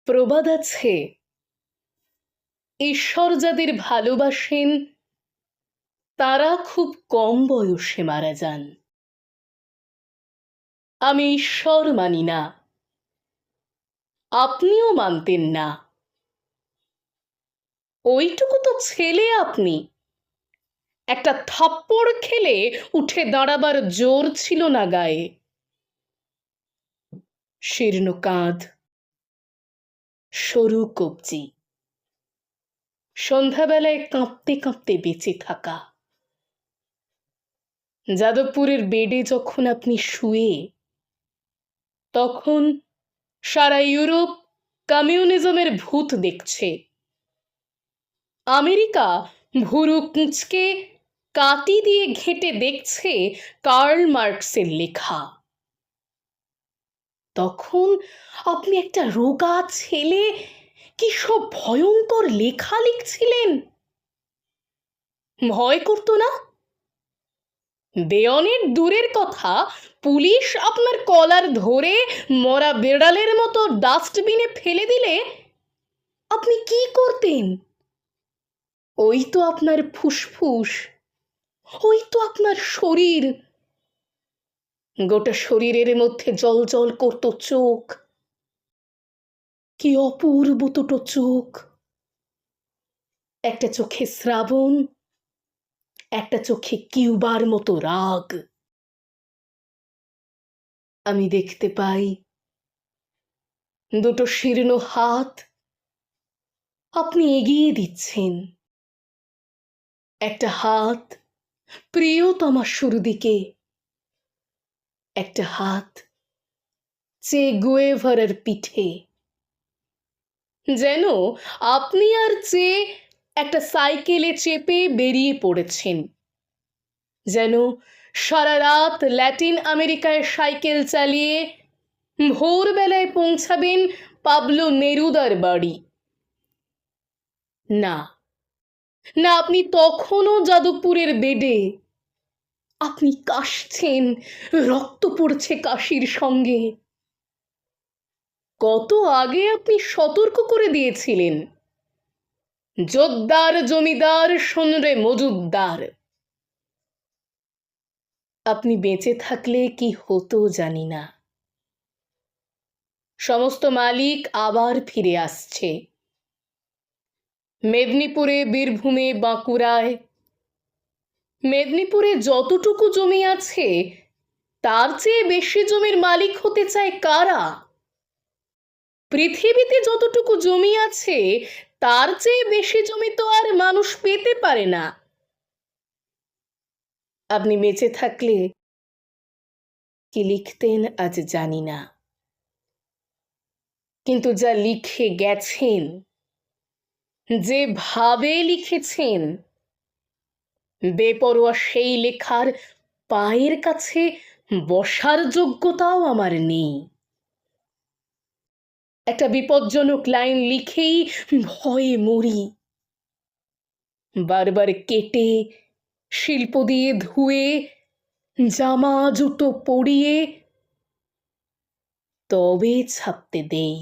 প্রবাদ আছে, ঈশ্বর যাদের ভালোবাসেন তারা খুব কম বয়সে মারা যান। আমি ঈশ্বর মানি না, আপনিও মানতেন না। ওইটুকু তো ছেলে আপনি, একটা থাপ্পড় খেলে উঠে দাঁড়াবার জোর ছিল না গায়ে। শীর্ণ কাঁধ, সরু কবজি, সন্ধ্যাবেলায় কাঁপতে কাঁপতে বেঁচে থাকা। যাদবপুরের বেডে যখন আপনি শুয়ে, তখন সারা ইউরোপ কমিউনিজমের ভূত দেখছে। আমেরিকা ভুরু কুঁচকে কাটি দিয়ে ঘেঁটে দেখছে কার্ল মার্কসের লেখা। তখন আপনি একটা রোগা ছেলে কি সব ভয়ঙ্কর লেখা লিখছিলেন। ভয় করতো না? দেওয়ানের দূরের কথা, পুলিশ আপনার কলার ধরে মরা বেড়ালের মতো ডাস্টবিনে ফেলে দিলে আপনি কি করতেন? ওই তো আপনার ফুসফুস, ওই তো আপনার শরীর। গোটা শরীরের মধ্যে জল জল করতো চোখ। কি অপূর্ব দুটো চোখ! একটা চোখে শ্রাবণ, একটা চোখে কিউবার মতো রাগ। আমি দেখতে পাই দুটো শীর্ণ হাত আপনি এগিয়ে দিচ্ছেন। একটা হাত প্রিয়তমা শুরু দিকে, একটা হাত চে গুয়েভারের পিঠে। যেন আপনি আর চে একটা সাইকেলে চেপে বেরিয়ে পড়েছেন। যেন সারা রাত ল্যাটিন আমেরিকায় সাইকেল চালিয়ে ভোরবেলায় পৌঁছাবেন পাবলো নেরুদার বাড়ি। না না, আপনি তখনও যাদবপুরের বেডে। আপনি কাশছেন, রক্ত পড়ছে কাশির সঙ্গে। কত আগে আপনি সতর্ক করে দিয়েছিলেন, জোদ্দার জমিদার শোনরে মজুদ্দার। আপনি বেঁচে থাকলে কি হতো জানি না। সমস্ত মালিক আবার ফিরে আসছে। মেদিনীপুরে, বীরভূমে, বাঁকুড়ায়, মেদিনীপুরে যতটুকু জমি আছে তার চেয়ে বেশি জমির মালিক হতে চায় কারা? পৃথিবীতে যতটুকু জমি আছে তার চেয়ে বেশি জমি তো আর মানুষ পেতে পারে না। আপনি বেঁচে থাকলে কি লিখতেন আজ জানি না, কিন্তু যা লিখে গেছেন, যেভাবে লিখেছেন, বেপরোয়া সেই লেখার পায়ের কাছে বসার যোগ্যতাও আমার নেই। একটা বিপজ্জনক লাইন লিখেই ভয়ে মরি। বারবার কেটে, শিল্প দিয়ে ধুয়ে, জামা জুতো পরিয়ে তবে ছাপতে দেই।